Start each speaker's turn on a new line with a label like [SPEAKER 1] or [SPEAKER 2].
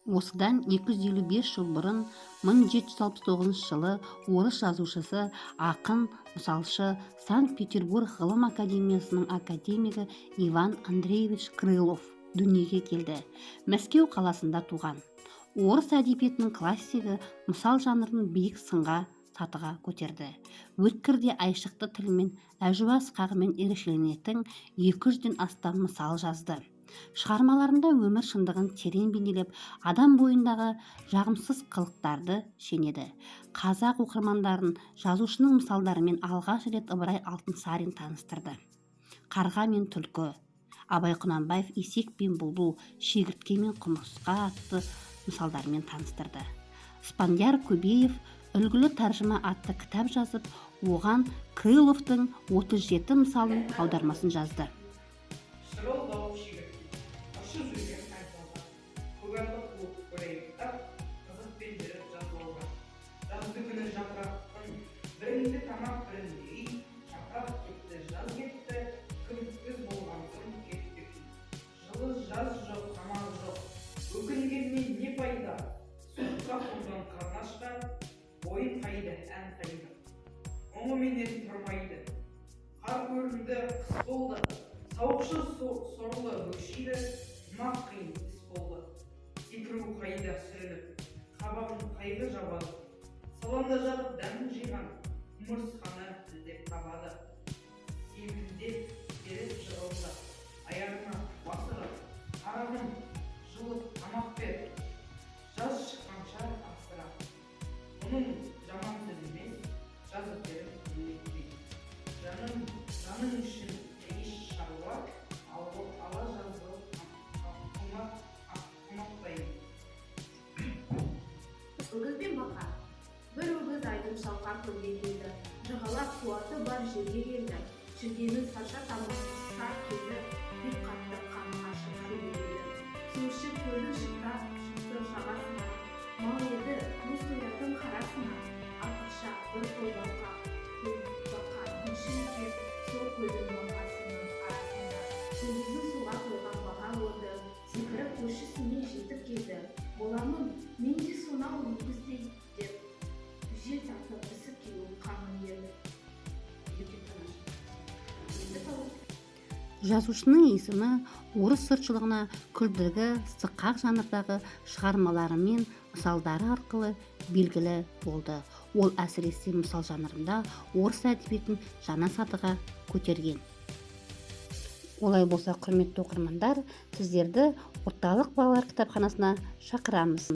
[SPEAKER 1] Осыдан 255 жыл бұрын 1769 жылы орыс жазушысы, ақын, мысалшы, Санкт-Петербург ғылым академиясының академигі Иван Андреевич Крылов дүниеге келді. Мәскеу қаласында туған. Орыс әдебиетінің классигі мысал жанрын биік сынға сатыға көтерді. Өткірде айшықты тілмен, әжуаз қағымен ерекшеленетін 200-ден астам мысал жазды. Шығармаларында өмір шындығын терең бейнелеп, адам бойындағы жағымсыз қылықтарды шенеді. Қазақ оқырмандарын жазушының мысалдарымен алғаш рет Ыбырай Алтынсарин таныстырды. Қарға мен түлкі, Абай Құнанбаев Есек пен Бұлбұл, Шегіртке мен Құмырсқа атты мысалдармен таныстырды. Спандияр Көбеев үлгілі тәржіма атты кітап жазып, оған Крыловтың 37 мысалын аудармасын жазды.
[SPEAKER 2] Жазды күні жапырақтың бірінде тамақ бірінде үй, жапырақ кетті, жаз кетті, күн болған соң кетті күй. Жылы жаз жоқ, тамақ жоқ, өкінгеннен не пайда? Суыққа қонған қарнашқа, ойын қайда, ән қайда? Оңыменен тұрмайды. Қар көрінді, қыс болды, сауықшы сорлы өкшиді, тұмақ қиын іс болды. Секіру қайда сүрініп, қабағын қайда жабады? Салонда жатып дәмін жиған, құмырсқаны іздеп табады. Семілдеп беріп жығылды, аяғына басырып, арағын жылып тамақ бер, жаз шыққанша асыра. Оның жаман сөз емес, жазып беріп өлетпейді. Жаның үшін еш шаруа, ала жазылып қомақпайды.
[SPEAKER 3] Өгіз бен бақа. Бір өгіз айдың шалқар көлге келді. Жағалап қуаты бар жерге келді. Шілденің сарша тамырсыз сар келді. Bir қатты қанға шыққан келді. Су ішіп көлдің шықты жағасына. Мал еді мұз тоятын қарасына. Артықша бір қолбаққа, бақа күнші екен сол көлдің маңғасының арасында. Өгіздің суға тойған бақа көрді. Секіріп көршісіне жетіп келді. Боламын, мен де сонау өгіздей деп. Жел тартып ісіп келуін қамын ерді.
[SPEAKER 1] Жазушының есімі орыс жұртшылығына күлдіргі, сықақ жанрдағы шығармаларымен мысалдары арқылы белгілі болды. Ол әсіресе мысал жанрында орыс әдебиетін жаңа сатыға көтерген. Олай болса, құрметті оқырмандар, сіздерді орталық балалар кітапханасына шақырамыз.